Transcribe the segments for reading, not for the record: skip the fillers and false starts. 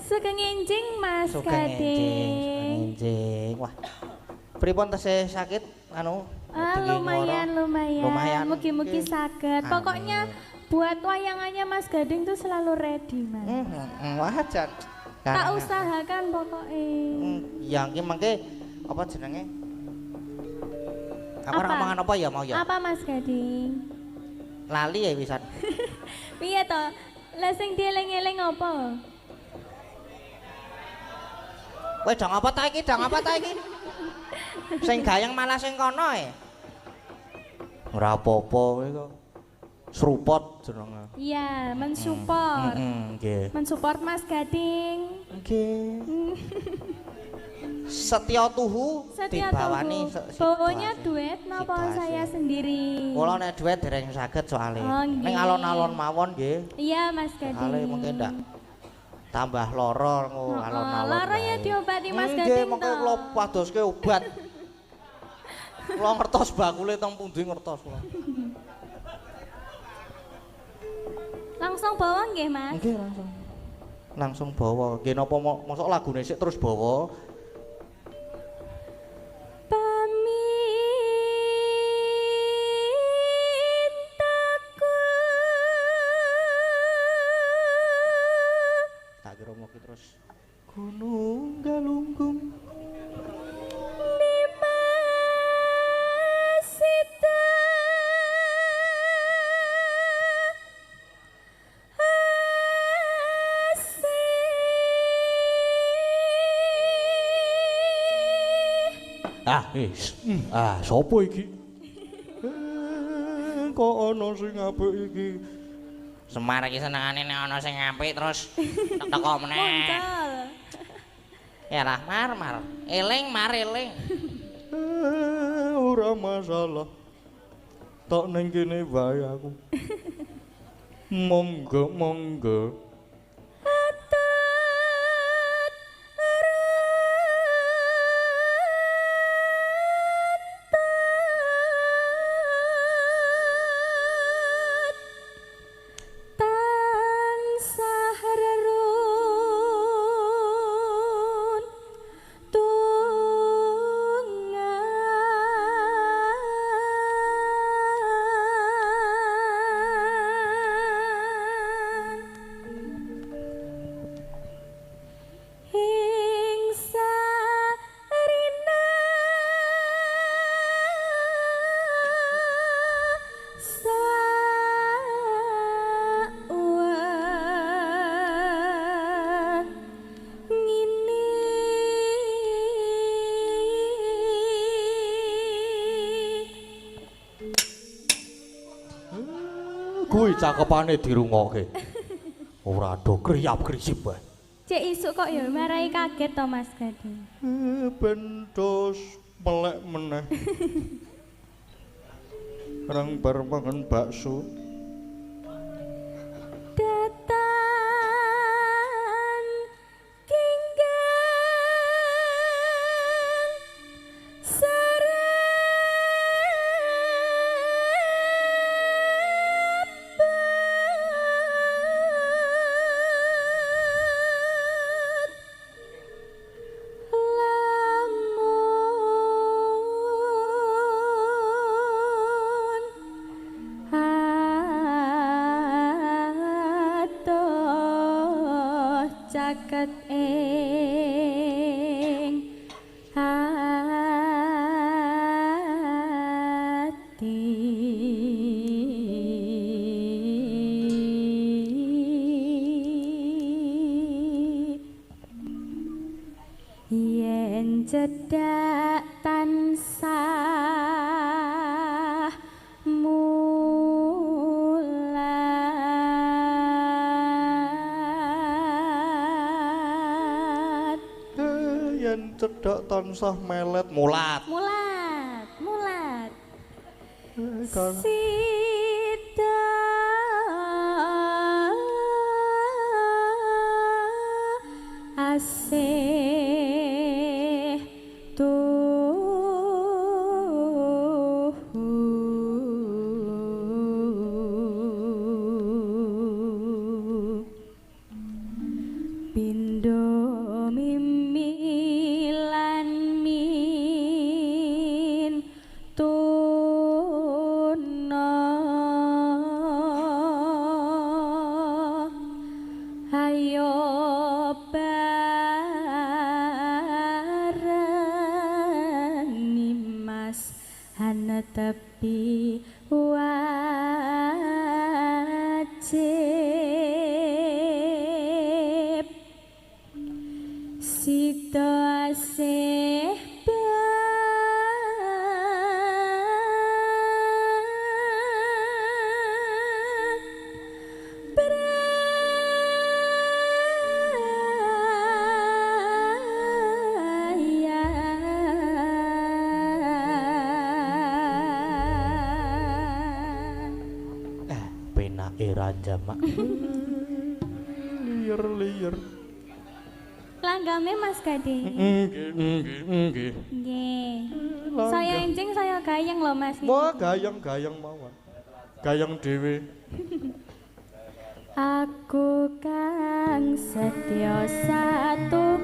Sugeng enjing Mas Sugeng Gading. enjing. Wah. Pripun tesih sakit anu? Lumayan. Mugi-mugi saged. Amin. Pokoknya buat wayangannya Mas Gading tuh selalu ready, Mas. Wajar. Tak usahakan pokoknya. Yang ki mangke apa jenenge? Aku ora mangan apa ya mau ya? Apa Mas Gading? Lali ya wisan. Piye to? Lah sing dieling-eling apa? Kowe dong apa ta iki? Sing gayeng malah sing kono e. Ora apa-apa kowe kok. Srupot jenenge. Iya, mensupport. Nggih. Mensupport Mas Gading. Nggih. Setia tuhu dibawani. Bawanya duet napa saya sendiri? Kula nek duet dereng saged soalé. Ning alon-alon mawon nggih. Iya, Mas Gading. Ale mungkin ndak tambah lara alon-alon. Lara ya diobati Mas Gading. Nggih, mengko kula padoske obat. Kula ngertos bakule teng pundi ngertos kula. Langsung bawa nggih, Mas? Nggih, langsung bawa. Nggih napa mosok lagune sik terus bawa. Tak kira mau terus Gunung Galunggung sapa iki? Kok ana sing apik iki? Semar iki senengane nek ana sing apik terus teko meneh. Muncul. Ya lah, mar. Eling. Ora masalah. Tok ning kene wae aku. Monggo. Kuwi cakepane dirungokke. Ora do kriyap-krisip wae. Cek isuk kok ya marai kaget to Mas Gading. Bentos melek meneh. Rang bar mangan bakso. Caket ing ati yen cedak tansah Cedak tansah melet mulat. Sida asih tuhu Do mimi lan min tuna ayo barani mas hana tepi wajib sida asih penake Raja Mak. Liar. Langgame Mas Gading. Nggih. Nggih. Saya enjing saya gayeng loh Mas. Wah, gayang mawon. Gayang dhewe. Aku kang setya satu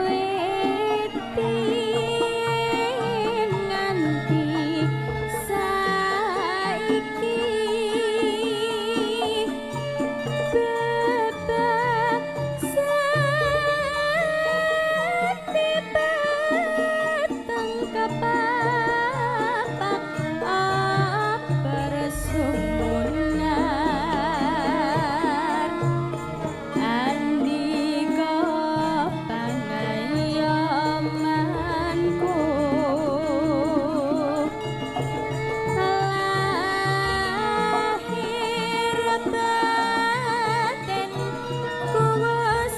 witi nganti saiki bebasan batang kapapak bersumunar andika pangayomanku lahir batin kuwas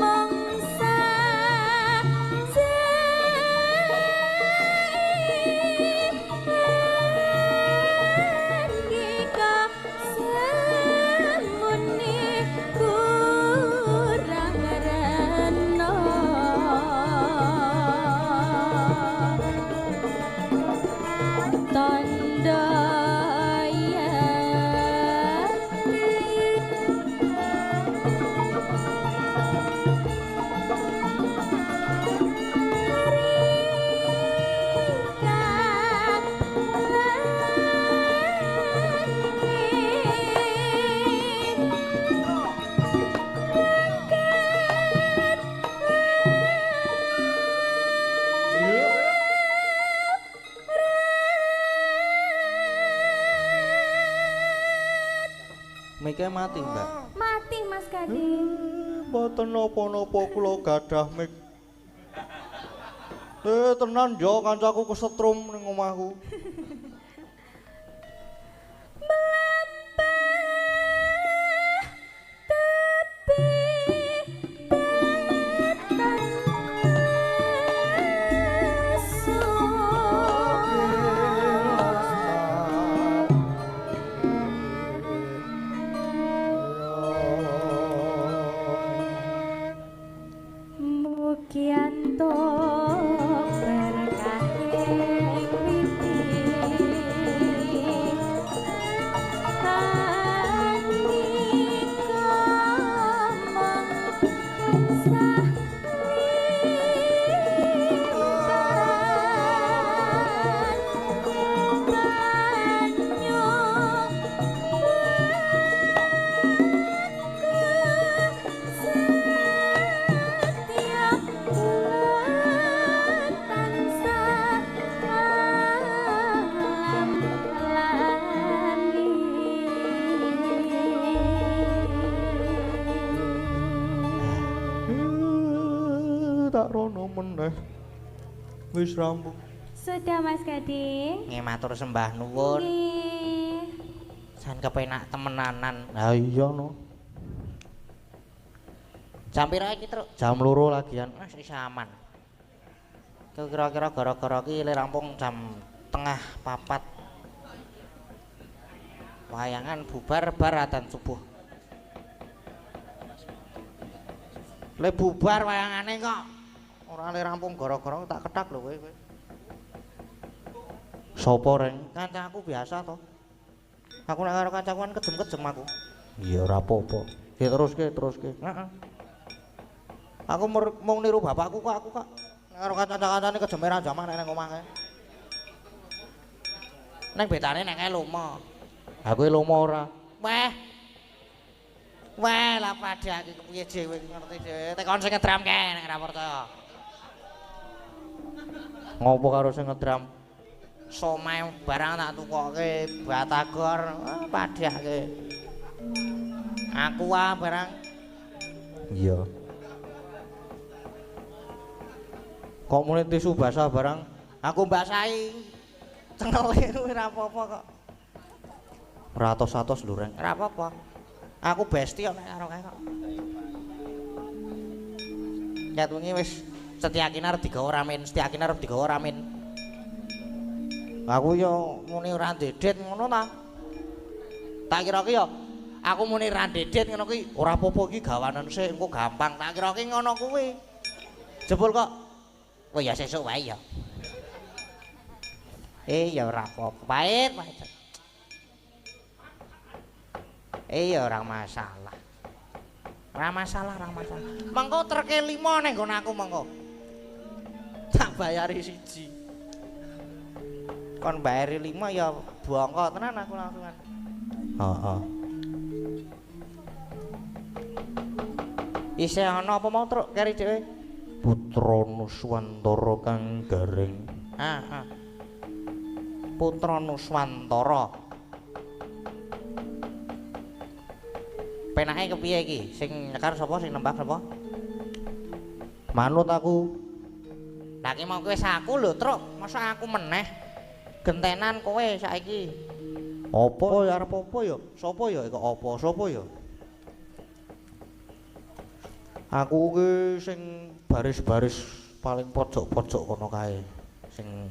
mongsa sengika semuni kurang reno tondo Mike mati, Mbak. mati Mas Gading. Mboten napa-napa kula gadah mik. Tenan yo kancaku kesetrum ning omahku. Mugianto berkahe witi andika mongsa Tak rono meneh. Wis rampung. Sudah Mas Gading. Nggih matur sembah nuwun. Nggih. Jan kepenak temenanan. Lah iya no. Jam pira iki, Truk? Jam 2 lagian. Wis aman. Kira-kira gara-gara iki le rampung jam tengah 4. Wayangan bubar bar adzan subuh. Le bubar wayangane kok ora le rampung gara-gara tak ketak lho kowe. Sopo reng? Kancaku biasa to. Aku nek karo kancaku kan kejem-kejem aku. Iya ora apa-apa. Teruske. Heeh. Aku mau niru bapakku kok aku kok. Nek karo kanca-kancane kejeme ra jaman nek nang omah kae. Ning betane nek kae lomo. Aku lomo ora. Weh lah padha iki kepiye dhewe ngerti dhewe. Tekon sing ngedramke nek ora percaya. Ngopo karo sing ngedram? Somai barang tak tukoke batagor padhake. Aku barang. Iya. Kok muni tisu basah barang aku mbasahi. Cengele ora apa-apa kok. Ratos-atos lho reng. Ora apa-apa. Aku besti kok nek karo kae kok. Ket wingi wis Setyakine arep digawa ramen, Setyakine arep digawa ramen. Aku yo muni ora ndedet ngono ta. Tak kira ki yo aku muni ra ndedet ngono ki ora apa-apa iki gawanen sik engko gampang. Tak kira ki ngono kuwi. Jebul kok oh ya sesuk wae ya. Ya ora apa-apa. Pahit. Ya ora masalah. Ora masalah. Mengko treke 5 ning nggon aku mengko. Tak bayari 1. Kon bayari 5 ya bongko tenan aku langsungan. Heeh. Isih ana apa mau truk keri dhewe? Putra Nuswantara kang garing. Putra Nuswantara. Penake kepiye iki? Sing nyekar sapa sing nembak sapa? Manut aku. Lah ki mau kowe saku lho, Truk. Masa aku meneh? Gentenan kowe saiki. Apa ya arep apa ya? Sapa ya kok apa? Sapa ya? Aku ki sing baris-baris paling pojok-pojok kono kae. Sing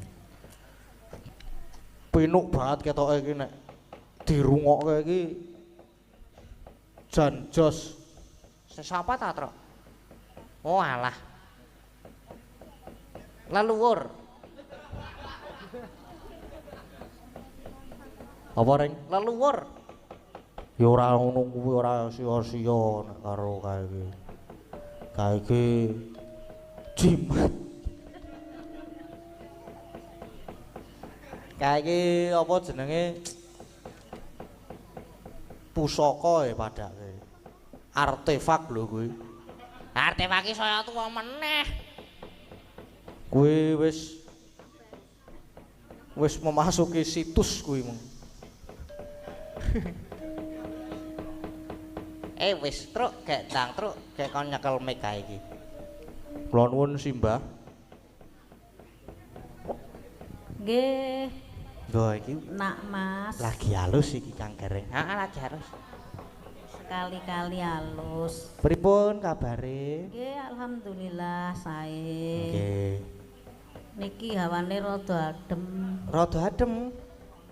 pinuk banget ketoke iki nek dirungokke iki jan jos. Sesapa ta, Truk? Oh alah. Leluhur. Apa reng? Leluhur. Ya ora ngono kuwi ora sia-sia nek karo kae iki. Kae iki jimat. Kae iki apa jenenge? Pusaka padake. Artefak lho kuwi. Artefak iki saya tuwa meneh. Kuwi wis memasuki situs kuwi mong. Wis Truk, gek ndang Truk, gek kon nyekel mic kae iki. Kula nuwun Simbah. Nggih. Lho iki Nak Mas. lagi halus iki Kang Gareng. Heeh, lagi halus. Sekali-kali halus. Pripun kabare? Nggih, alhamdulillah sae. Nggih. Niki hawane rada adem. Rada adem.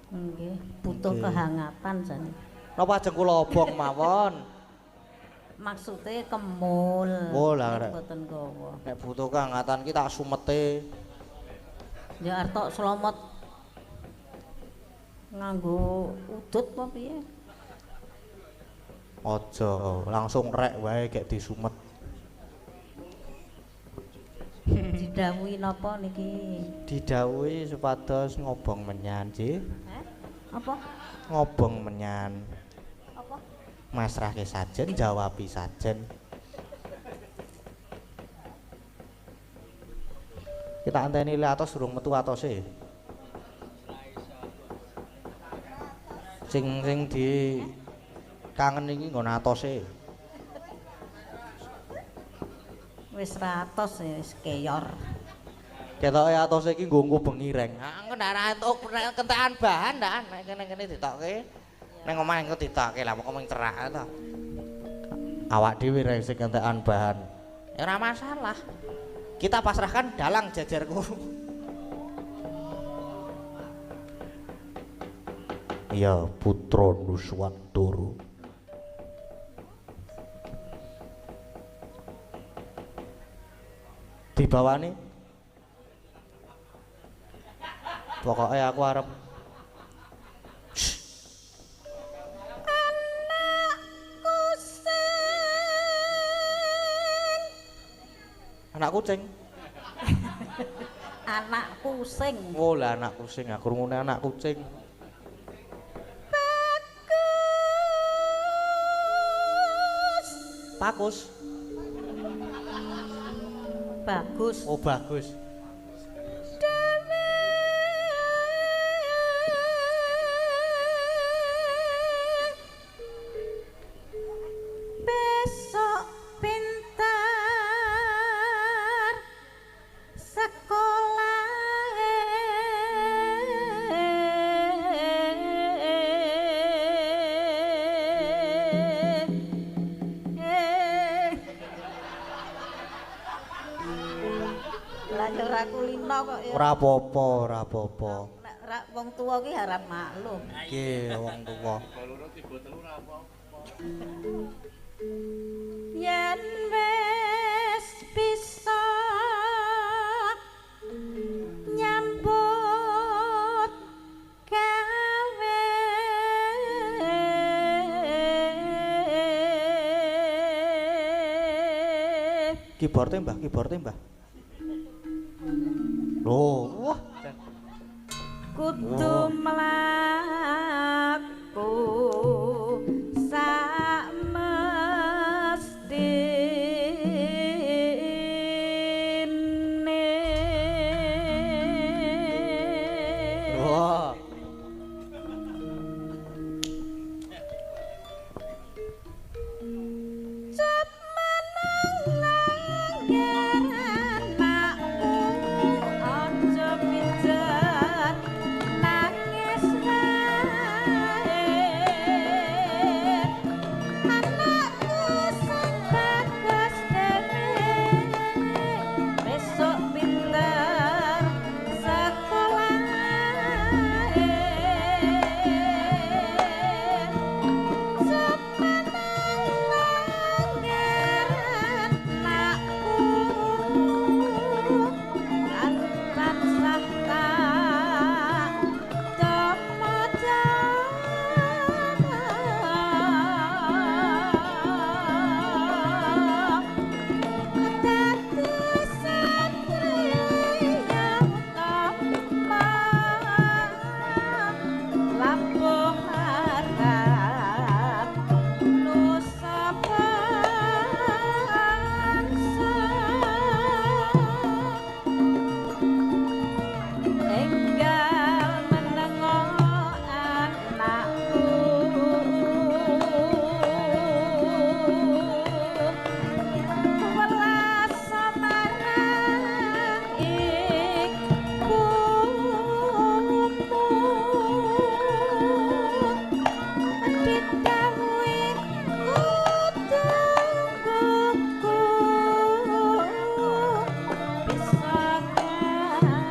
Nggih, butuh Nggih. kehangatan jane. Napa ajeng kula obong mawon? Maksude kemul. Oh, lah, Rek. Mboten gawa. Nek butuh kehangatan ki tak sumete. Ya arep slomot nganggo udut apa piye? Aja langsung rek wae gek disumet. Didhawuhi napa niki? Didhawuhi supados ngobong menyan, Nggih. Apa? Ngobong menyan. Apa? Masrahke sajen, jawabi sajen. Kita anteni le atos durung metu atose. Sing di kangen iki nggon atose. Wis ratos wis keyor. Ketoke atose iki nggo bengi reng. Engko ndak ra entuk kentekan bahan ndak nek kene ditokke. Ning omah engko ditokke lah kok mung cerak to. Awak dhewe reng sing kentekan bahan. Ya ora masalah. Kita pasrahkan dalang jajarku. Ya Putra Nuswantara. Dibawani Pokoke aku arep anak kucing. Anak kusing. Oh lah anak kucing, aku rungune anak kucing. Pakus. Bagus. Oh bagus. Besok pintar sekolah lah ya ora kulino kok ya. Ora apa-apa, ora apa-apa. Nek ra wong tuwa ki harap maklum. Nggih, wong tuwa. Yen wis bisa nyambut gawe Keyboard Mbah, keyboard Mbah. Loh, wah. kudu mlaku sak mestine. Wah. Cep menang anakku aja pijet nangis wae. Anakku sing bagus dhewe besok pinter sekolah. Lampung harap Nusa bangsa enggal menengo anakku welas marang ibumu didhawuhi kudu gugu bisa gawe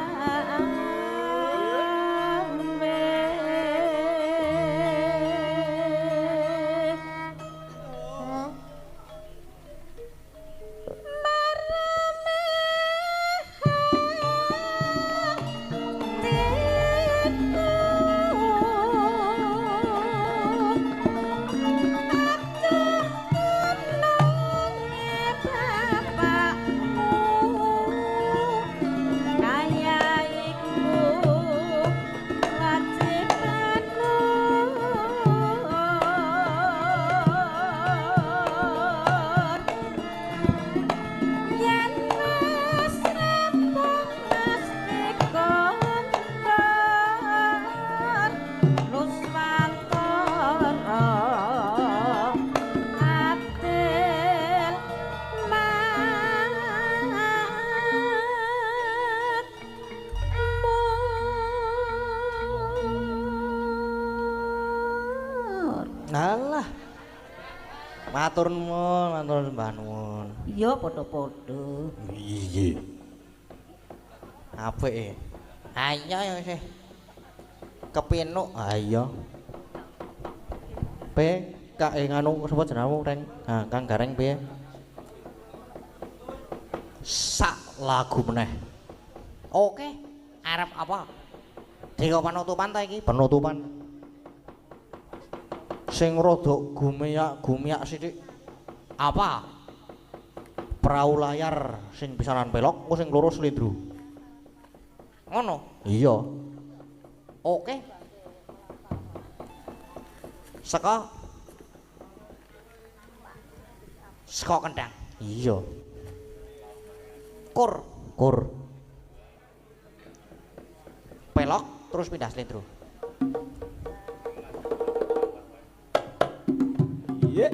yen wis rampung mesti kontor Nuswantara atil makmur. Alah. Matur nuwun, matur Mbah nuwun. Iya padha-padha. Iya. Apik e. Ayo ya sih. Kepinuk, ayo. Pe, Kak nganu sapa jenengmu Reng? Nah, Kang Gareng piye? Sak lagu meneh. Oke, arep apa? Dika penutupan ta iki? Penutupan. Sing rada gumiyak sithik. Apa? Perahu layar sing pisanan pelok, engko sing loro slendro. Ngono? Iya. Oke. Saka kendang. Iya. Kur. Pelok terus pindah slendro. Iya.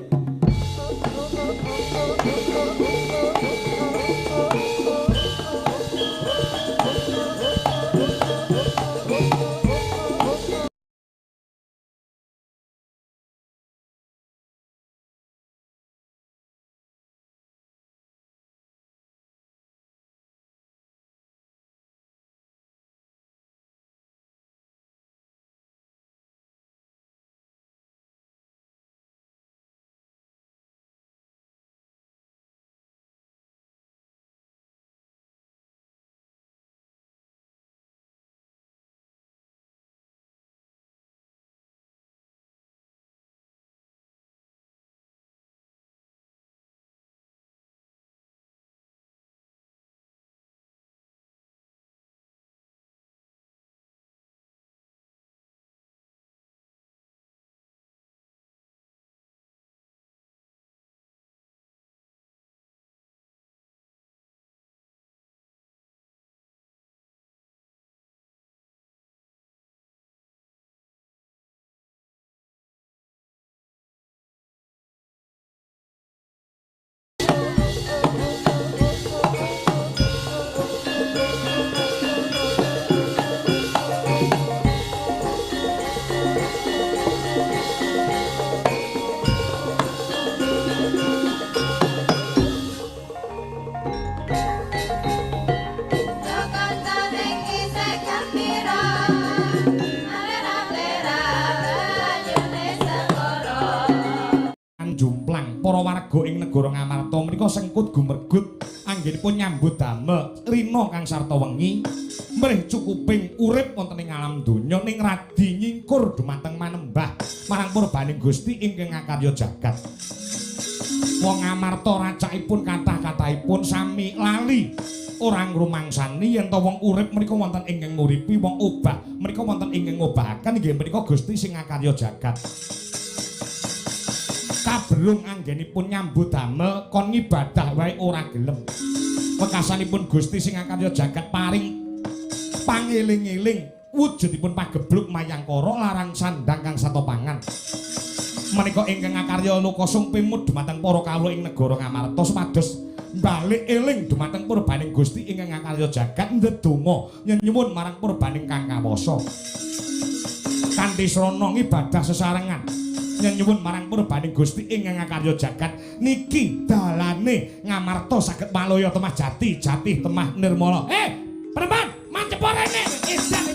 para warga ing negara Ngamarta menika sengkut gumergut anggenipun nyambut damel rina kang sarta wengi mrih cukuping urip wonten ing alam donya ning radi nyingkur dumateng manembah marang purbaning Gusti ingkang ngakarya jagat. Wong Ngamarta racakipun kathah-kathahipun sami lali ora ngrumangsani yen to wong urip menika wonten ingkang nguripi, wong obah menika wonten ingkang ngobahaken inggih menika Gusti sing ngakarya jagat. Kabrung anggenipun nyambut damel kon ngibadah wae ora gelem. Wekasanipun Gusti sing ngakarya jagat paring pangeling-eling wujudipun pagebluk mayangkara larang sandang kang satopangan. Menika ingkang ngakarya lukasung pimut dumateng para kawula ing negara Ngamarta supados balik eling dumateng purbaning Gusti ingkang ngakarya jagat ndedonga nyuwun marang purbaning Kang Kawasa. Kanthi srana ngibadah sesarengan nyuwun marang purbaning Gusti ingkang ngakarya jagat niki dalane Ngamarta saged malaya temah jati temah nirmala. Perempuan mancepor rene edan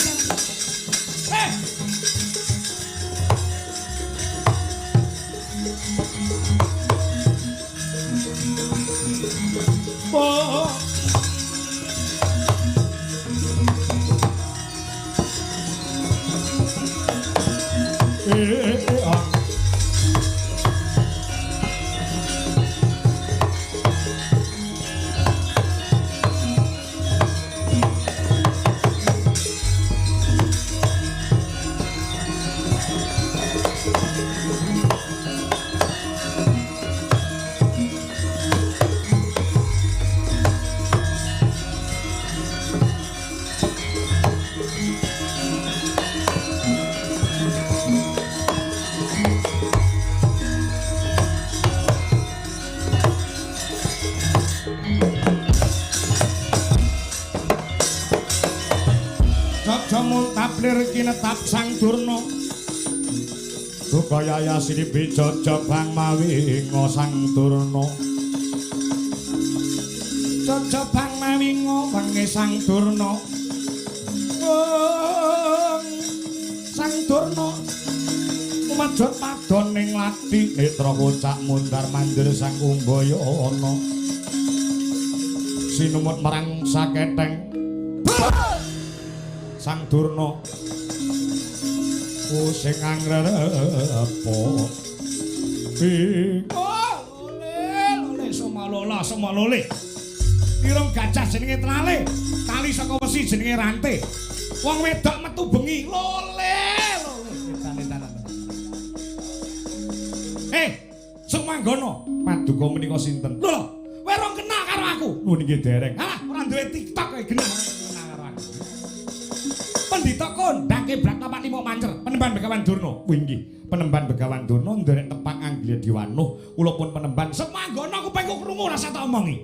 Taplir kinetap sang Durna Dukaya sinipi jojobang mawinga sang Durna Jojobang mawinga wengi sang Durna sang Durna umajut padon ning lati netra kocak mundar mandir sang Kumbayana sinumut marang saketeng Sang Durna sing angrepo lole somalola irung gajah jenenge Tlale tali saka wesi jenenge Rante wong wedok metu bengi lole Sumanggono Paduka menika sinten lho kowe ora kenal karo aku lho niki dereng alah ora duwe TikTok kowe genah kenal karo aku Pendhita kondang kebrak tapak limo mancer penemban Begawan Durna kuwi nggih penemban Begawan Durna nderek tepak Angglia Diwanuh kula pun penemban Sumanggono kupengku krungu rasa tak omongi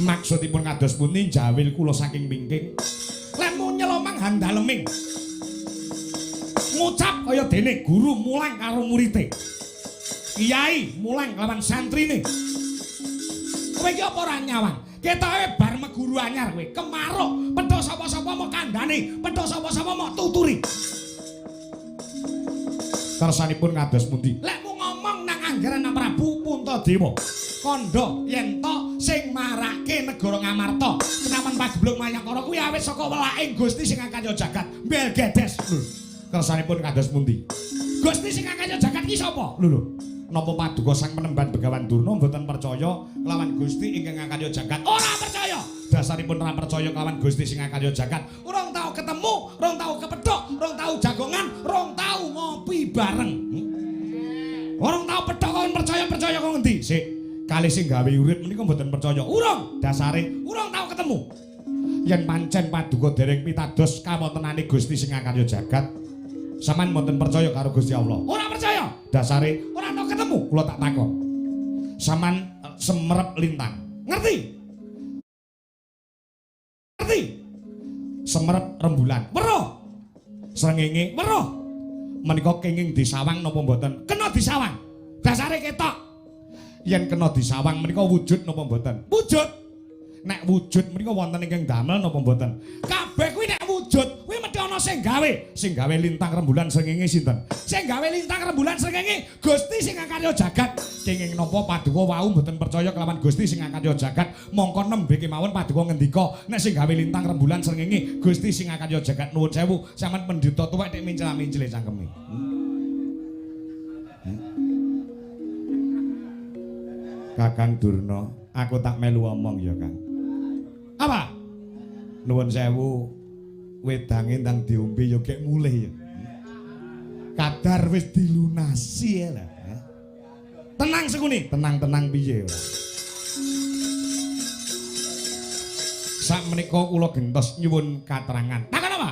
maksudipun kados pundi jawil kula saking wingking lemu nyelomang handaleming ngucap kaya dene guru mulang karo murite Kiai mulang lawan santrine kowe iki apa ora nyawang ketoke bar meguru anyar kowe kemaruk pedho sapa-sapa mau kandhane pedho sapa-sapa mau tuturi kersanipun kados pundi lek mu ngomong nang anggaran Prabu Puntadewa kandha yen to sing marake negara Ngamarta kenaman pagebluk Mayakara kuwi awit saka welaking Gusti sing kaya jagat mbel gedes lho kersanipun kados pundi Gusti sing kaya jagat ki sapa lho napa Paduka Sang Penemban Begawan Durna mboten percaya kelawan Gusti ingkang kaya jagat ora percaya dasaripun ora percaya kelawan Gusti sing kaya jagat urung tau ketemu urung tau kepethuk urung tau jagongan urung tau ngopi bareng urung tau pedhok kon percaya kok ngendi sik kalih sing gawe urip menika mboten percaya urung dasare urung tau ketemu yen pancen Paduka dereng pitados kawontenane Gusti sing kaya jagat sampean mboten percaya karo Gusti Allah ora percaya dasare ora tau ketemu kula tak takon sampean semerep lintang ngerti semerep rembulan weruh srengenge weruh menika kenging disawang napa mboten kena disawang dasare ketok yen kena disawang menika wujud napa mboten wujud nek wujud menika wonten ingkang damel napa mboten kabeh kuwi nek wujud kuwi mesti ana sing gawe lintang rembulan srengenge sinten sing gawe lintang rembulan srengenge Gusti sing karya jagat kenging napa Paduka wau mboten percaya kelawan Gusti sing karya jagat mongko nembe kemawon Paduka ngendika nek sing gawe lintang rembulan srengenge Gusti sing karya jagat nuwun sewu sampean pendhita tuwek nek mincel-mincele cangkeme Kakang Durna aku tak melu omong ya Kang apa nuwun sewu wedange ndang diombe ya gek mulih ya kadar wis dilunasi ya lah tenang sekuni tenang piye sak menika kula gentos nyuwun katerangan takon apa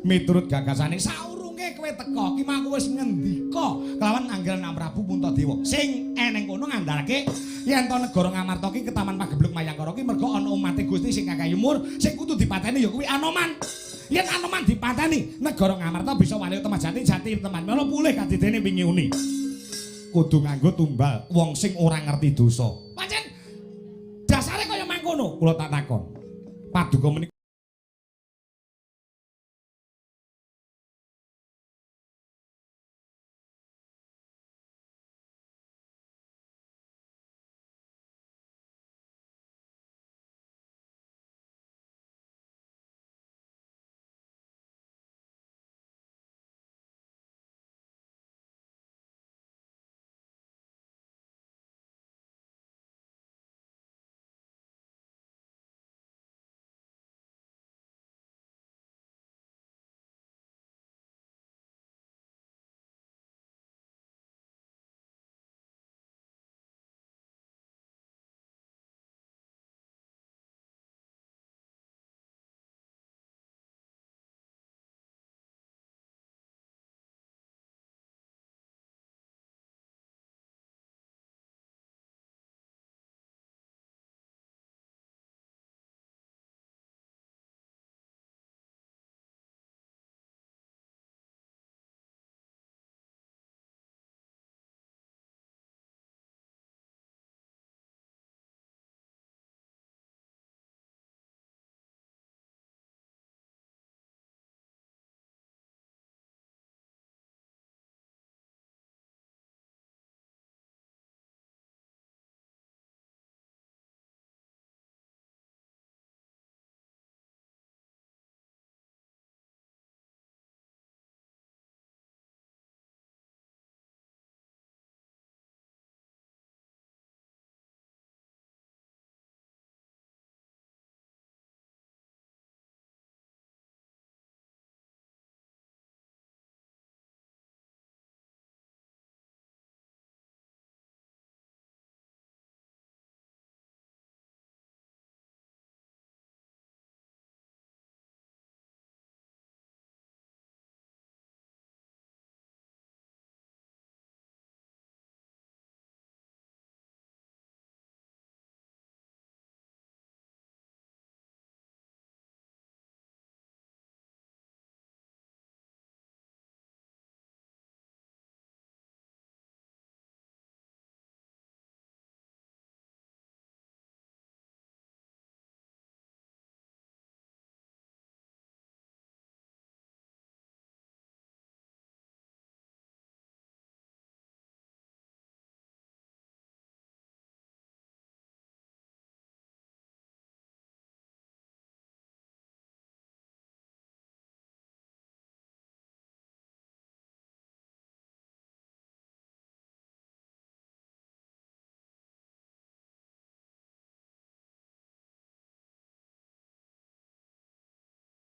miturut gagasane saurunge kowe teka ki mangko wis ngendika kelawan anggaran Prabu Puntadewa sing eneng kono ngandharake yen to negara Ngamarta ki ketaman pagebluk Mayakara ki mergo ana umate Gusti sing kakayumur sing kudu dipateni ya kuwi Anoman yen Anoman dipateni negara Ngamarta bisa wali temajati jati teman melo pulih kadidene wingi uni kudu nganggo tumbal wong sing ora ngerti dosa pancen dasare kaya mangkono kula tak takon Paduka menika